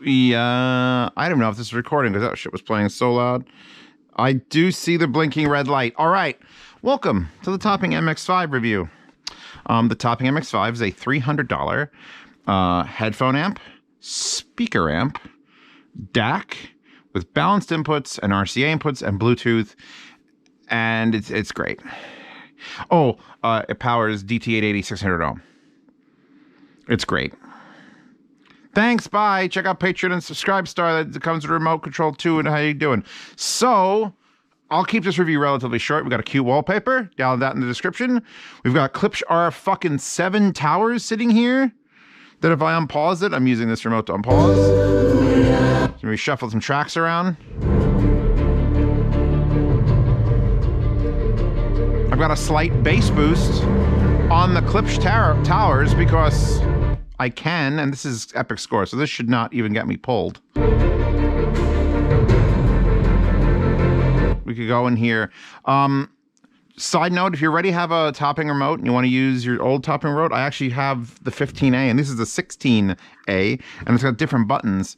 Yeah, I don't know if this is recording because that shit was playing so loud. I do see the blinking red light. All right, welcome to the Topping MX5 review. The Topping MX5 is a $300 headphone amp, speaker amp, DAC with balanced inputs and RCA inputs and Bluetooth, and it's great. Oh, it powers DT880 600 ohm. It's great. Thanks, bye. Check out Patreon and Subscribe Star. That comes with remote control too. And how you doing? So, I'll keep this review relatively short. We got a cute wallpaper. Download that in the description. We've got Klipsch R7 towers sitting here. That if I unpause it, I'm using this remote to unpause. So we shuffle some tracks around. I've got a slight bass boost on the Klipsch towers because I can, and this is epic score, so this should not even get me pulled. We could go in here. Side note, if you already have a topping remote and you want to use your old topping remote, I actually have the 15A, and this is the 16A, and it's got different buttons.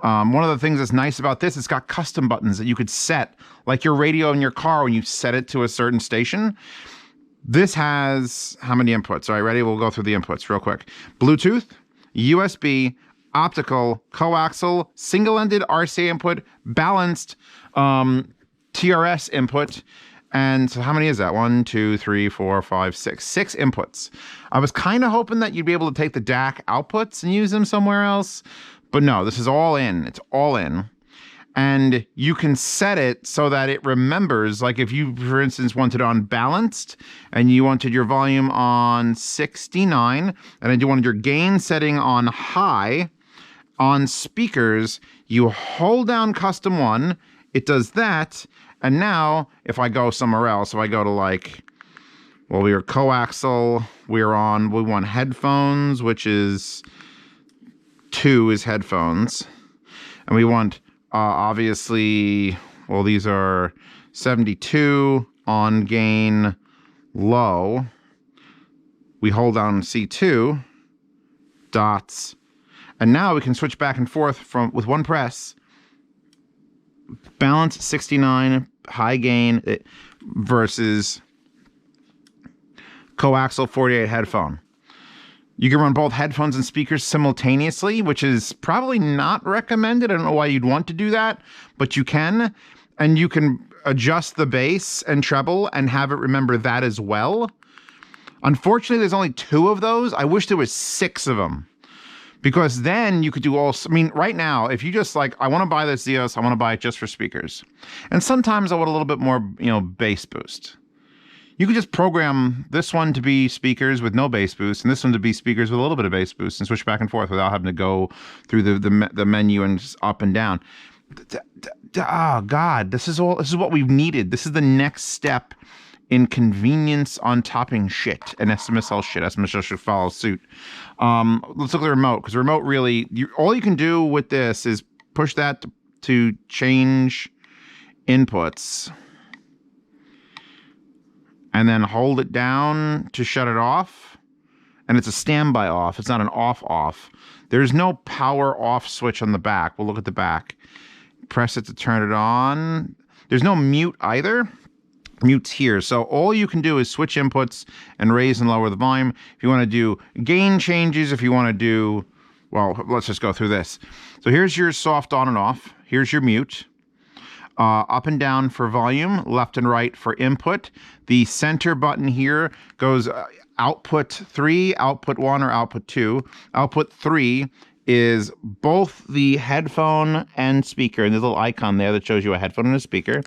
One of the things that's nice about this, it's got custom buttons that you could set, like your radio in your car when you set it to a certain station. This has how many inputs? All right, ready? We'll go through the inputs real quick. Bluetooth, USB, optical, coaxial, single-ended RCA input, balanced TRS input. And so how many is that? 1, 2, 3, 4, 5, 6. 6 inputs. I was kind of hoping that you'd be able to take the DAC outputs and use them somewhere else. But no, this is all in. It's all in. And you can set it so that it remembers, like if you, for instance, wanted on balanced and you wanted your volume on 69 and then you wanted your gain setting on high on speakers, you hold down custom 1, it does that. And now if I go somewhere else, if I go to like, well, we were coaxial, we want headphones, which is 2 is headphones. And we want obviously, well, these are 72 on gain low. We hold down C2 dots, and now we can switch back and forth with one press. Balance 69 high gain versus coaxial 48 headphone. You can run both headphones and speakers simultaneously, which is probably not recommended. I don't know why you'd want to do that, but you can. And you can adjust the bass and treble and have it remember that as well. Unfortunately, there's only 2 of those. I wish there was 6 of them. Because then you could do all, I mean, right now, if you just like, I want to buy this Zeos, I want to buy it just for speakers. And sometimes I want a little bit more, bass boost. You could just program this one to be speakers with no bass boost and this one to be speakers with a little bit of bass boost and switch back and forth without having to go through the menu and just up and down. Oh God, this is what we've needed. This is the next step in convenience on topping shit and SMSL shit. SMSL should follow suit. Let's look at the remote, because the remote really, all you can do with this is push that to change inputs. And then hold it down to shut it off. And it's a standby off. It's not an off. There's no power off switch on the back. We'll look at the back. Press it to turn it on. There's no mute either. Mute's here. So all you can do is switch inputs and raise and lower the volume. If you want to do gain changes, if you want to do, well, let's just go through this. So here's your soft on and off. Here's your mute. Up and down for volume, left and right for input. The center button here goes output 3, output 1, or output 2. Output 3 is both the headphone and speaker, and there's a little icon there that shows you a headphone and a speaker.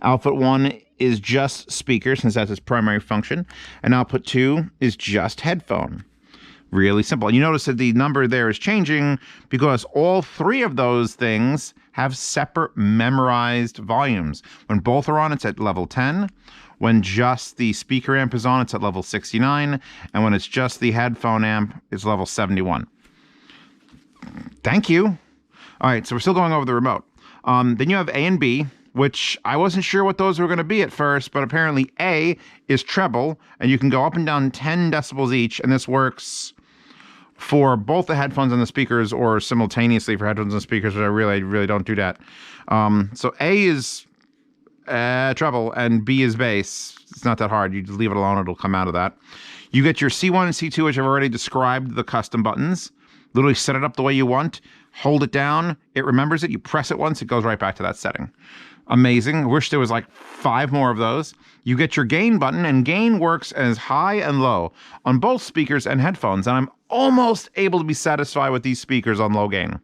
Output 1 is just speaker, since that's its primary function, and output 2 is just headphone. Really simple. And you notice that the number there is changing because all 3 of those things have separate memorized volumes. When both are on, it's at level 10. When just the speaker amp is on, it's at level 69. And when it's just the headphone amp, it's level 71. Thank you. All right, so we're still going over the remote. Then you have A and B, which I wasn't sure what those were going to be at first, but apparently A is treble, and you can go up and down 10 decibels each, and this works for both the headphones and the speakers, or simultaneously for headphones and speakers, which I really don't do that. So A is treble and B is bass. It's not that hard. You just leave it alone. It'll come out of that. You get your C1 and C2, which I've already described the custom buttons. Literally set it up the way you want. Hold it down. It remembers it. You press it once. It goes right back to that setting. Amazing. I wish there was like 5 more of those. You get your gain button, and gain works as high and low on both speakers and headphones. And I'm almost able to be satisfied with these speakers on low gain.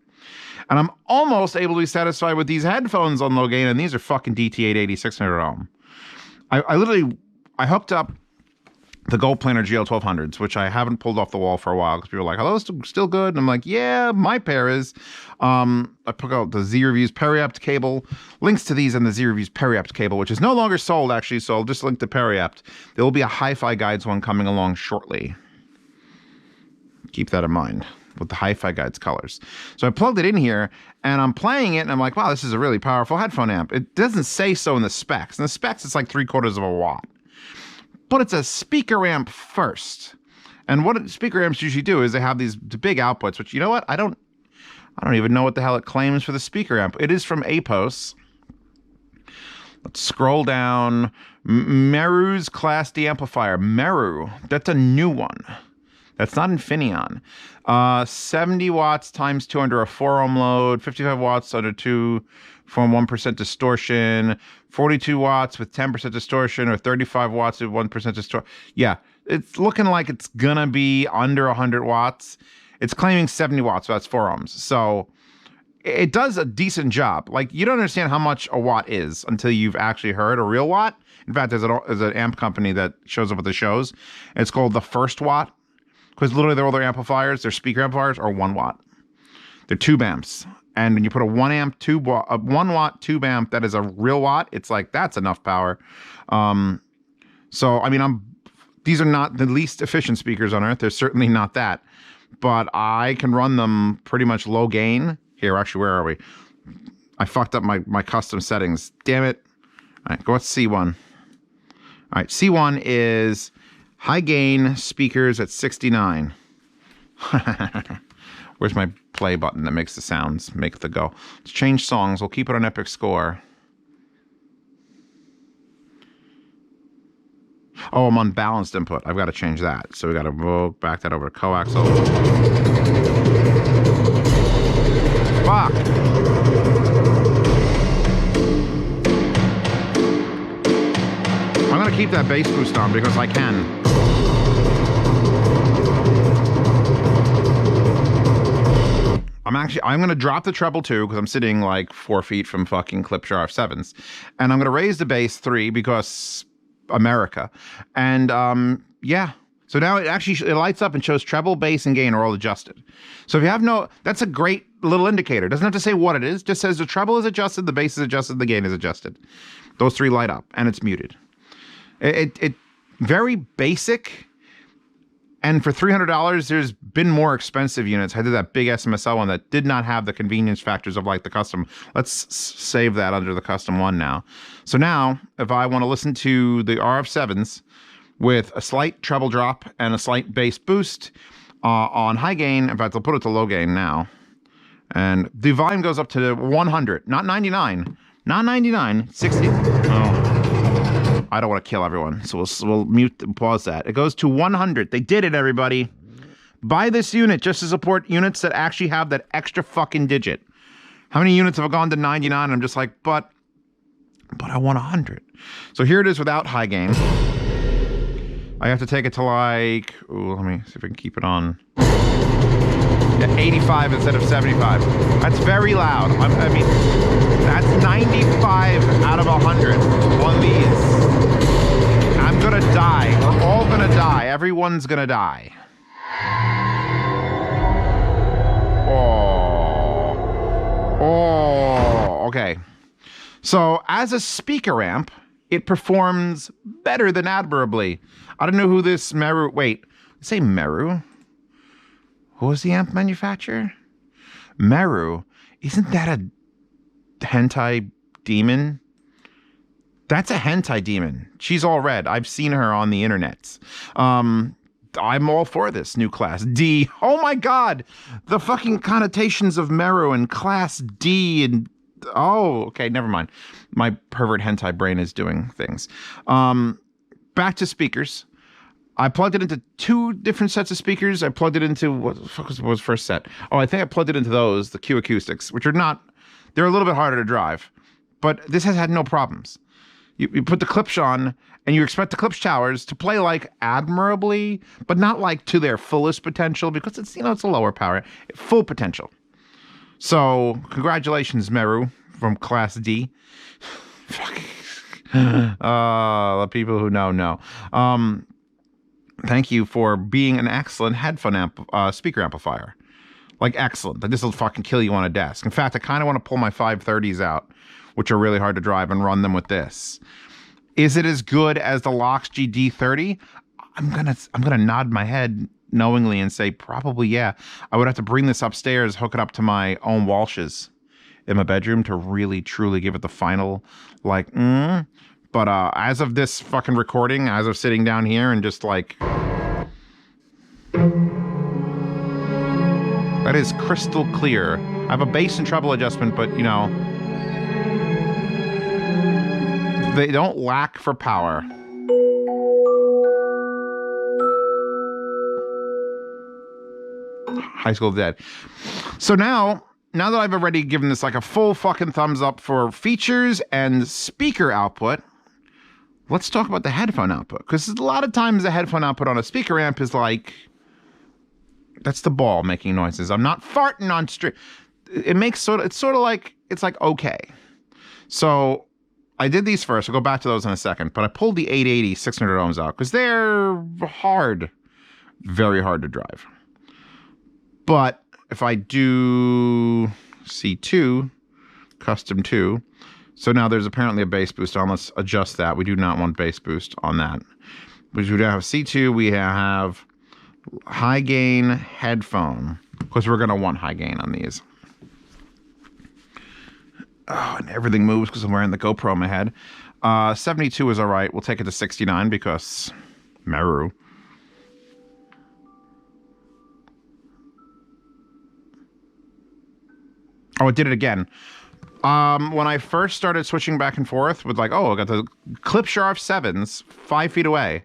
And I'm almost able to be satisfied with these headphones on low gain. And these are fucking DT880 600 ohm. I hooked up the Gold Planar GL1200s, which I haven't pulled off the wall for a while because people are like, "Hello, still good?" And I'm like, "Yeah, my pair is." I put out the Z Reviews Periapt cable. Links to these in the Z Reviews Periapt cable, which is no longer sold, actually, so I'll just link to Periapt. There will be a Hi-Fi Guides one coming along shortly. Keep that in mind with the Hi-Fi Guides colors. So I plugged it in here, and I'm playing it, and I'm like, wow, this is a really powerful headphone amp. It doesn't say so in the specs. In the specs, it's like 3/4 of a watt. But it's a speaker amp first. And what speaker amps usually do is they have these big outputs, which, you know what? I don't even know what the hell it claims for the speaker amp. It is from Apos. Let's scroll down. Meru's Class D amplifier. Meru. That's a new one. That's not Infineon. 70 watts times 2 under a 4 ohm load. 55 watts under 2 from 1% distortion. 42 watts with 10% distortion, or 35 watts with 1% distortion. Yeah, it's looking like it's gonna be under 100 watts. It's claiming 70 watts, so that's 4 ohms. So it does a decent job. Like, you don't understand how much a watt is until you've actually heard a real watt. In fact, there's an amp company that shows up at the shows. It's called the First Watt, because literally all their amplifiers, their speaker amplifiers, are 1 watt. They're tube amps. And when you put a 1 watt tube amp that is a real watt, it's like, that's enough power. So, I mean, these are not the least efficient speakers on earth. They're certainly not that. But I can run them pretty much low gain. Here, actually, where are we? I fucked up my custom settings. Damn it. All right, go with C1. All right, C1 is high gain speakers at 69. Where's my play button that makes the sounds make the go? Let's change songs. We'll keep it on Epic Score. Oh, I'm on balanced input. I've got to change that. So we got to back that over to coaxial. Fuck. I'm going to keep that bass boost on because I can. I'm going to drop the treble 2 because I'm sitting like 4 feet from fucking Klipschar F7s. And I'm going to raise the bass 3 because America. And yeah. So now it lights up and shows treble, bass, and gain are all adjusted. So if you have that's a great little indicator. It doesn't have to say what it is. Just says the treble is adjusted, the bass is adjusted, the gain is adjusted. Those 3 light up and it's muted. It very basic. And for $300, there's been more expensive units. I did that big SMSL one that did not have the convenience factors of like the custom. Let's save that under the custom one now. So now, if I want to listen to the RF7s with a slight treble drop and a slight bass boost on high gain, in fact, I'll put it to low gain now. And the volume goes up to 100, not 99. Not 99, 60. Oh. I don't want to kill everyone, so we'll mute and pause that. It goes to 100. They did it, everybody. Buy this unit just to support units that actually have that extra fucking digit. How many units have gone to 99? I'm just like, but I want 100. So here it is without high gain. I have to take it to like, ooh, let me see if I can keep it on. Yeah, 85 instead of 75. That's very loud. I mean, that's 95 out of 100 on these. I'm gonna die. We're all gonna die. Everyone's gonna die. Oh, okay. So as a speaker amp, it performs better than admirably. I don't know who this Meru, wait, say Meru. Who was the amp manufacturer? Meru. Isn't that a hentai demon? That's a hentai demon. She's all red. I've seen her on the internets. I'm all for this new class D. Oh my God, the fucking connotations of Meru and class D and oh, okay, never mind. My pervert hentai brain is doing things. Back to speakers. I plugged it into 2 different sets of speakers. I plugged it into what the fuck was first set? Oh, I think I plugged it into those, the Q Acoustics, which are not. They're a little bit harder to drive, but this has had no problems. You put the Klipsch on, and you expect the Klipsch towers to play like admirably, but not like to their fullest potential because it's it's a lower power, full potential. So congratulations, Meru from Class D. Fuck. The people who know. Thank you for being an excellent headphone speaker amplifier. Like excellent. Like this will fucking kill you on a desk. In fact, I kind of want to pull my 530s out, which are really hard to drive, and run them with this. Is it as good as the Lox GD30? I'm gonna nod my head knowingly and say probably yeah. I would have to bring this upstairs, hook it up to my own Walshes in my bedroom to really truly give it the final like. But as of this fucking recording, as of sitting down here and just like. That is crystal clear. I have a bass and treble adjustment, but they don't lack for power. High School Dead. So now that I've already given this like a full fucking thumbs up for features and speaker output, let's talk about the headphone output. Because a lot of times the headphone output on a speaker amp is like, that's the ball making noises. I'm not farting on stream. It's sort of like, it's like, okay. So I did these first. I'll go back to those in a second. But I pulled the 880 600 ohms out because they're hard, very hard to drive. But if I do C2, custom 2, so now there's apparently a bass boost on. Let's adjust that. We do not want bass boost on that. We do have C2. We have high gain headphone because we're going to want high gain on these. Oh, and everything moves because I'm wearing the GoPro on my head. 72 is all right. We'll take it to 69 because Meru. Oh, it did it again. When I first started switching back and forth with like, I got the Klipsch RF7s 5 feet away,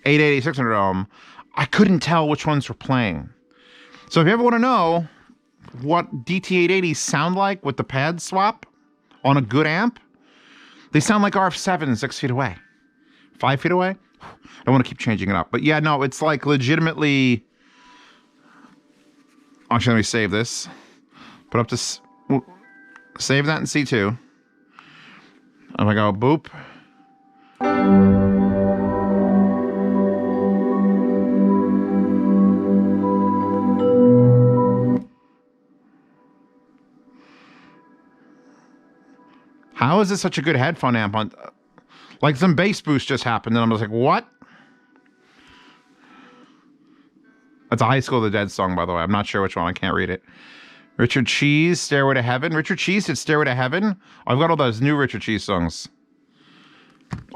880, 600 ohm, I couldn't tell which ones were playing. So if you ever want to know what DT880s sound like with the pad swap on a good amp, they sound like RF7s 6 feet away, 5 feet away. I want to keep changing it up. But yeah, no, it's like legitimately. Actually, let me save this. Put up this. Save that in C2. If I go boop. How is this such a good headphone amp on? Like some bass boost just happened and I'm just like, what? That's a High School of the Dead song, by the way. I'm not sure which one. I can't read it. Richard Cheese, Stairway to Heaven. Richard Cheese did Stairway to Heaven. I've got all those new Richard Cheese songs.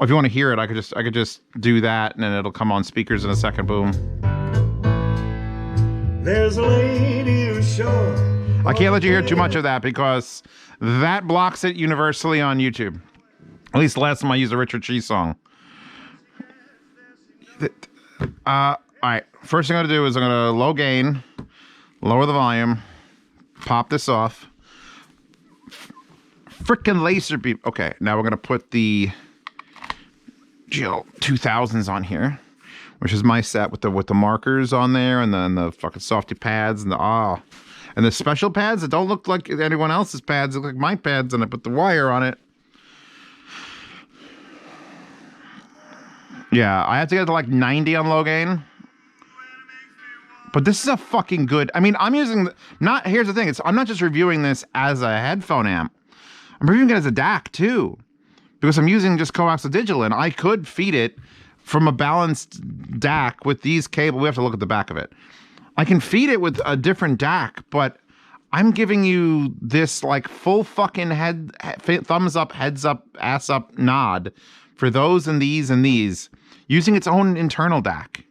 If you want to hear it, I could just do that, and then it'll come on speakers in a second. Boom. There's a lady who's sure. I can't let you hear too much of that because that blocks it universally on YouTube. At least the last time I used a Richard Cheese song. All right. First thing I'm gonna do is I'm gonna low gain, lower the volume. Pop this off. Frickin' laser beam. Okay, now we're going to put the GL 2000s on here, which is my set with the markers on there and then the fucking softy pads and the special pads that don't look like anyone else's pads. They look like my pads, and I put the wire on it. Yeah, I have to get to like 90 on low gain. But this is a fucking good. I mean, I'm using here's the thing. I'm not just reviewing this as a headphone amp. I'm reviewing it as a DAC too, because I'm using just coaxial digital, and I could feed it from a balanced DAC with these cables. We have to look at the back of it. I can feed it with a different DAC, but I'm giving you this like full fucking thumbs up, heads up, ass up nod for those and these using its own internal DAC.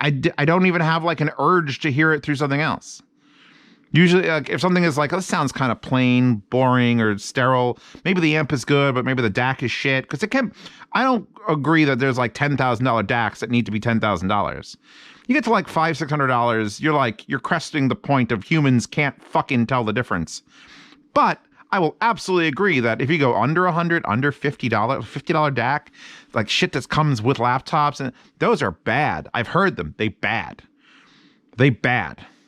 I don't even have like an urge to hear it through something else. Usually, like, if something is like, this sounds kind of plain, boring, or sterile, maybe the amp is good, but maybe the DAC is shit. Because it can, I don't agree that there's like $10,000 DACs that need to be $10,000. You get to like $500, $600, you're cresting the point of humans can't fucking tell the difference. But I will absolutely agree that if you go under $100, under $50 DAC, like shit that comes with laptops, and those are bad. I've heard them. They bad.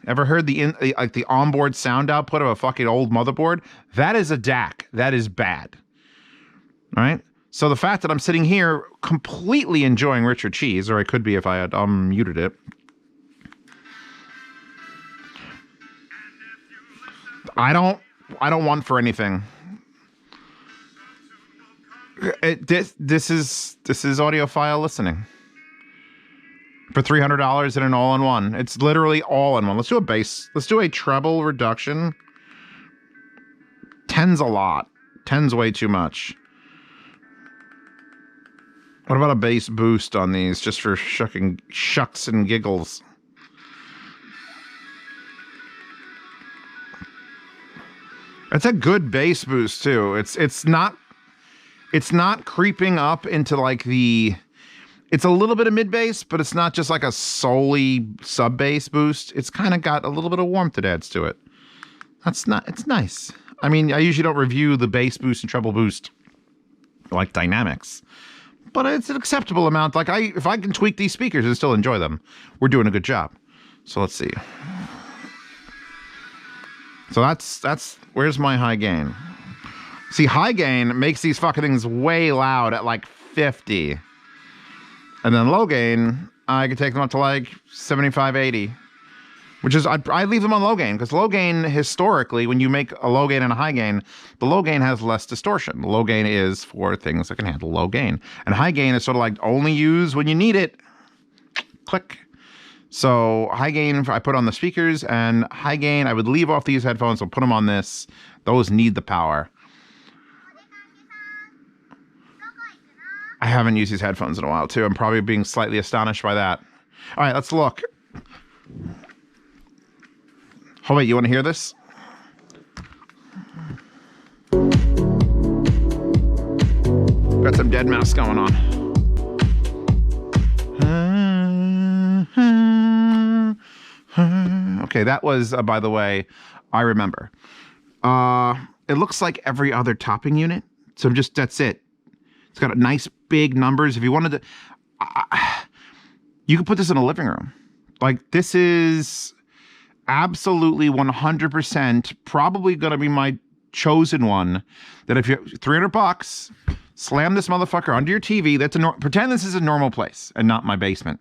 Ever heard the onboard sound output of a fucking old motherboard? That is a DAC. That is bad. All right? So the fact that I'm sitting here completely enjoying Richard Cheese, or I could be if I had muted it. I don't want for anything. This is audiophile listening. For $300 in an all-in-one. It's literally all-in-one. Let's do a bass. Let's do a treble reduction. 10's a lot. 10's way too much. What about a bass boost on these, just for shucks and giggles? It's a good bass boost too. It's not creeping up into like the. It's a little bit of mid bass, but it's not just like a solely sub bass boost. It's kind of got a little bit of warmth that adds to it. It's nice. I mean, I usually don't review the bass boost and treble boost like dynamics, but it's an acceptable amount. Like if I can tweak these speakers and still enjoy them, we're doing a good job. So let's see. So that's where's my high gain? See, high gain makes these fucking things way loud at like 50. And then low gain, I could take them up to like 75, 80. Which is, I leave them on low gain, because low gain, historically, when you make a low gain and a high gain, the low gain has less distortion. The low gain is for things that can handle low gain. And high gain is sort of like only use when you need it. Click. So high gain, I put on the speakers, and high gain, I would leave off these headphones, I'll put them on this. Those need the power. I haven't used these headphones in a while, too. I'm probably being slightly astonished by that. All right, let's look. Oh, wait, you want to hear this? Got some dead mouse going on. Okay, that was, by the way, I remember. It looks like every other topping unit. So that's it. It's got a nice big numbers. If you wanted to, you could put this in a living room. Like, this is absolutely 100% probably going to be my chosen one. That if you're $300, slam this motherfucker under your TV. Pretend this is a normal place and not my basement.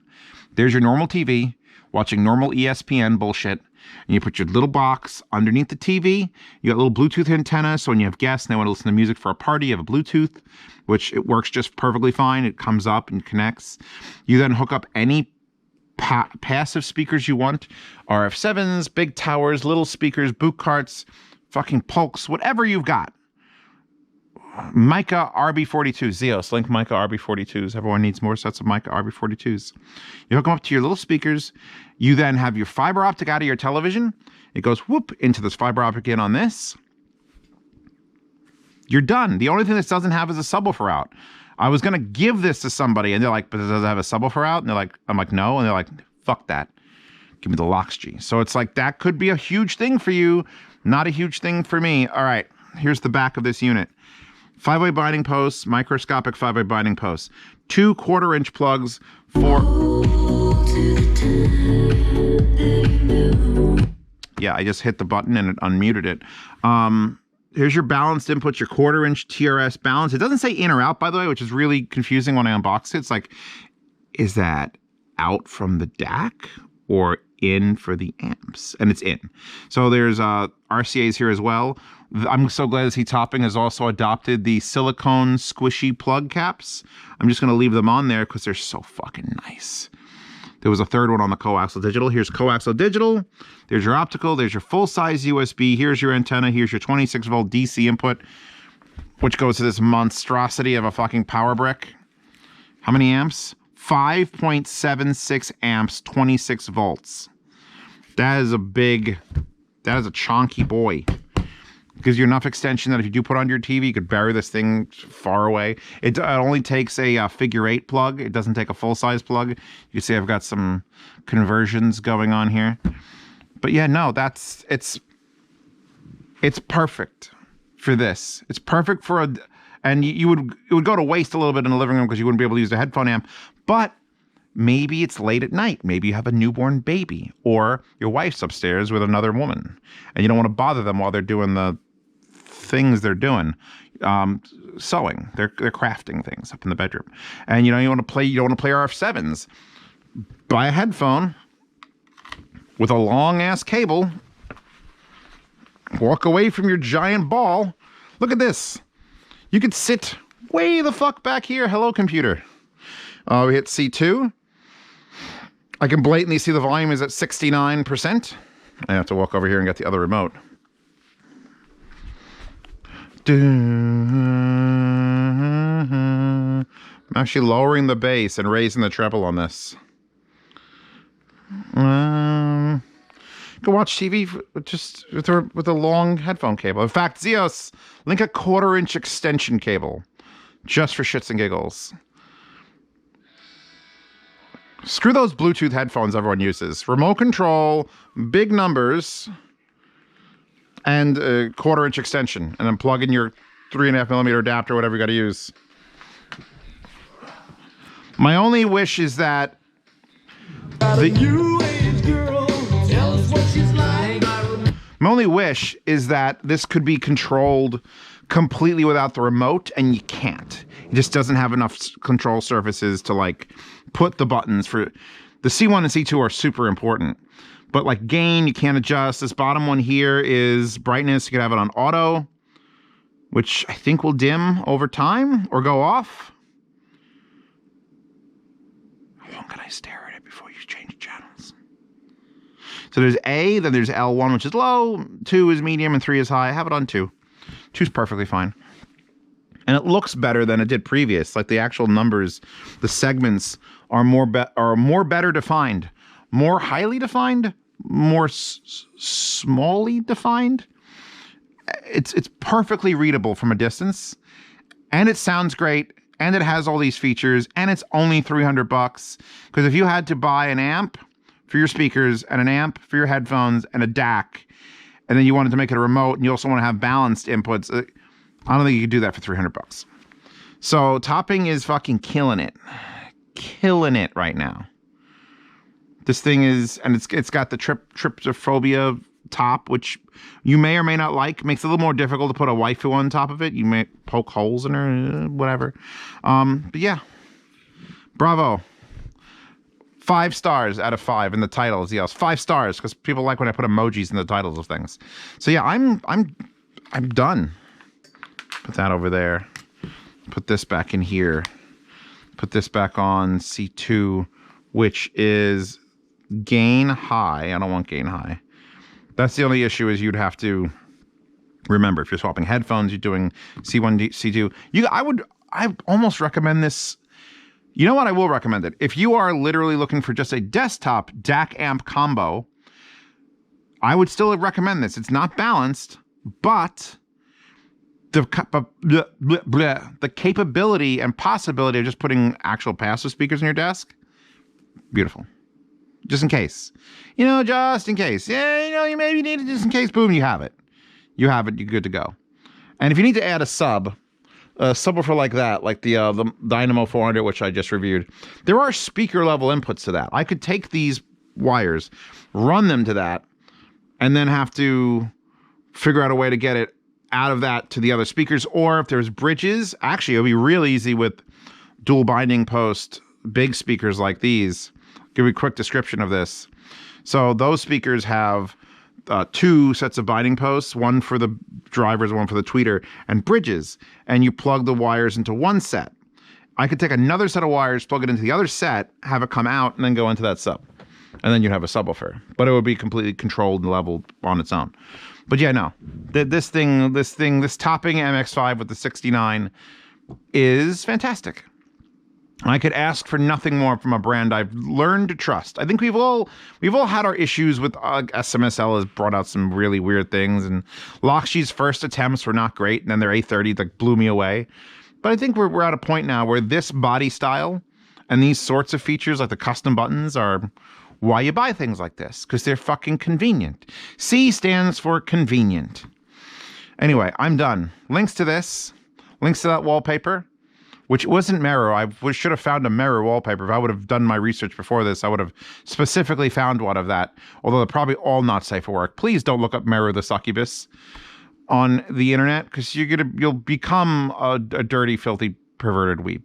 There's your normal TV, watching normal ESPN bullshit. And you put your little box underneath the TV. You got a little Bluetooth antenna, so when you have guests and they want to listen to music for a party, you have a Bluetooth, which it works just perfectly fine. It comes up and connects. You then hook up any passive speakers you want. RF7s, big towers, little speakers, boot carts, fucking Polks, whatever you've got. Mica RB42s, Zeos, Link Mica RB42s. Everyone needs more sets of Mica RB42s. You hook them up to your little speakers. You then have your fiber optic out of your television. It goes whoop into this fiber optic in on this. You're done. The only thing this doesn't have is a subwoofer out. I was going to give this to somebody, and they're like, but does it have a subwoofer out? And they're like, I'm like, no. And they're like, fuck that. Give me the Lox-G. So it's like, that could be a huge thing for you. Not a huge thing for me. All right, here's the back of this unit. 5-way binding posts, microscopic 5-way binding posts. 2 1/4-inch plugs for... Yeah, I just hit the button and it unmuted it. Here's your balanced inputs, your 1/4-inch TRS balance. It doesn't say in or out, by the way, which is really confusing when I unbox it. It's like, is that out from the DAC or in for the amps? And it's in. So there's RCAs here as well. I'm so glad to see Topping has also adopted the silicone squishy plug caps. I'm just going to leave them on there because they're so fucking nice. There was a third one on the coaxial digital. Here's coaxial digital. There's your optical. There's your full-size USB. Here's your antenna. Here's your 26-volt DC input, which goes to this monstrosity of a fucking power brick. How many amps? 5.76 amps, 26 volts. That is a chonky boy. Gives you enough extension that if you do put on your TV, you could bury this thing far away. It only takes a figure 8 plug. It doesn't take a full-size plug. You can see I've got some conversions going on here. But yeah, no, it's perfect for this. It's perfect for and it would go to waste a little bit in the living room because you wouldn't be able to use the headphone amp. But maybe it's late at night. Maybe you have a newborn baby, or your wife's upstairs with another woman, and you don't want to bother them while they're doing the things they're doing, sewing. They're crafting things up in the bedroom, and you don't want to play RF7s. Buy a headphone with a long ass cable. Walk away from your giant ball. Look at this. You could sit way the fuck back here. Hello, computer. We hit C2. I can blatantly see the volume is at 69%. I have to walk over here and get the other remote. I'm actually lowering the bass and raising the treble on this. You can watch TV just with a long headphone cable. In fact, Zeos, link a 1/4-inch extension cable just for shits and giggles. Screw those Bluetooth headphones everyone uses. Remote control, big numbers, and a 1/4-inch extension, and then plug in your 3.5mm adapter, whatever you got to use. My only wish is that my only wish is that this could be controlled completely without the remote, and you can't. It just doesn't have enough control surfaces to like put the buttons for the C1 and C2 are super important. But like gain, you can't adjust. This bottom one here is brightness. You can have it on auto, which I think will dim over time or go off. How long can I stare at it before you change channels? So there's A, then there's L1, which is low, 2 is medium, and 3 is high. I have it on 2. 2's perfectly fine. And it looks better than it did previous. Like the actual numbers, the segments are more better defined, more highly defined, more smally defined. It's perfectly readable from a distance, and it sounds great, and it has all these features, and it's only $300. Because if you had to buy an amp for your speakers and an amp for your headphones and a DAC, and then you wanted to make it a remote, and you also want to have balanced inputs, I don't think you could do that for $300. So Topping is fucking killing it right now. This thing is, and it's got the tryptophobia top, which you may or may not like. Makes it a little more difficult to put a waifu on top of it. You may poke holes in her, whatever. But yeah, bravo. 5 stars out of 5 in the title. Yes, 5 stars because people like when I put emojis in the titles of things. So yeah, I'm done. Put that over there. Put this back in here. Put this back on C2, which is gain high. I don't want gain high. That's the only issue is you'd have to remember if you're swapping headphones, you're doing C1, C2. I almost recommend this. You know what? I will recommend it. If you are literally looking for just a desktop DAC amp combo, I would still recommend this. It's not balanced, but the capability and possibility of just putting actual passive speakers in your desk, beautiful. Just in case. Just in case. Yeah, you maybe need it just in case. Boom, you have it. You have it. You're good to go. And if you need to add a subwoofer like that, like the Dynamo 400, which I just reviewed, there are speaker level inputs to that. I could take these wires, run them to that, and then have to figure out a way to get it out of that to the other speakers. Or if there's bridges, actually it'll be real easy with dual binding post big speakers like these. Give you a quick description of this. So those speakers have 2 sets of binding posts, one for the drivers, one for the tweeter, and bridges. And you plug the wires into one set. I could take another set of wires, plug it into the other set, have it come out, and then go into that sub. And then you'd have a subwoofer. But it would be completely controlled and leveled on its own. But yeah, no. This Topping MX5 with the 69 is fantastic. I could ask for nothing more from a brand I've learned to trust. I think we've all had our issues with SMSL has brought out some really weird things, and Loxy's first attempts were not great, and then their A30 like blew me away. But I think we're at a point now where this body style and these sorts of features like the custom buttons are why you buy things like this, because they're fucking convenient. C stands for convenient. Anyway, I'm done. Links to this, links to that wallpaper, which wasn't mirror. I should have found a mirror wallpaper. If I would have done my research before this, I would have specifically found one of that, although they're probably all not safe for work. Please don't look up Mirror the Succubus on the internet, because you'll become a dirty, filthy, perverted weeb.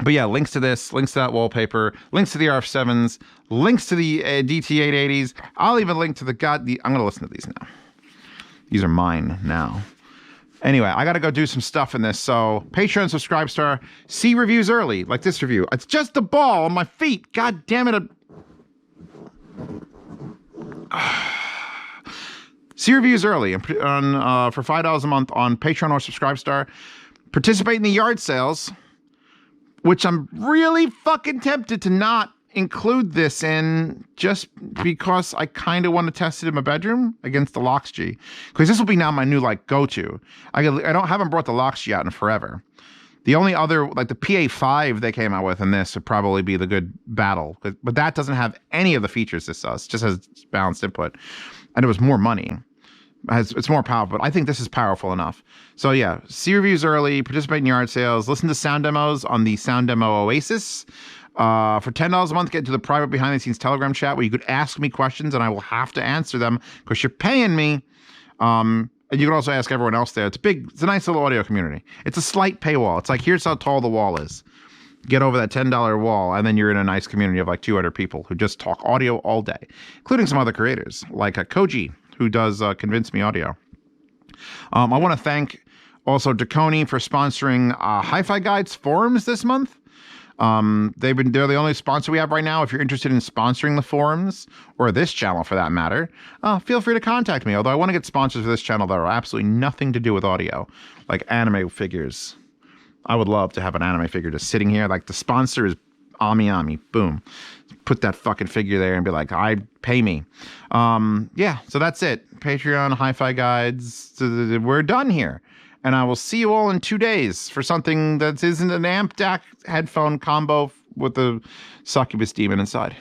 But yeah, links to this, links to that wallpaper, links to the RF7s, links to the DT880s. I'll even link to I'm going to listen to these now. These are mine now. Anyway, I got to go do some stuff in this. So Patreon, subscribe star, see reviews early, like this review. It's just a ball on my feet. God damn it. See reviews early for $5 a month on Patreon or subscribe star. Participate in the yard sales, which I'm really fucking tempted to not include this in, just because I kind of want to test it in my bedroom against the Loxy, because this will be now my new like go-to. Haven't brought the Loxy out in forever. The only other, like the PA5 they came out with in this would probably be the good battle, but that doesn't have any of the features this does. It just has balanced input, and it was more money. It's more powerful, but I think this is powerful enough. So yeah, see reviews early, participate in yard sales, listen to sound demos on the Sound Demo Oasis. For $10 a month, get into the private behind-the-scenes Telegram chat where you could ask me questions and I will have to answer them because you're paying me. And you can also ask everyone else there. It's a nice little audio community. It's a slight paywall. It's like, here's how tall the wall is. Get over that $10 wall, and then you're in a nice community of like 200 people who just talk audio all day, including some other creators like Koji, who does Convince Me Audio. I want to thank also Deconi for sponsoring Hi-Fi Guides forums this month. They're the only sponsor we have right now. If you're interested in sponsoring the forums, or this channel for that matter, feel free to contact me. Although I want to get sponsors for this channel that are absolutely nothing to do with audio, like anime figures. I would love to have an anime figure just sitting here. Like the sponsor is Ami. Boom. Put that fucking figure there and be like, pay me. Yeah, so that's it. Patreon, Hi-Fi Guides. We're done here. And I will see you all in 2 days for something that isn't an amp DAC headphone combo with the succubus demon inside.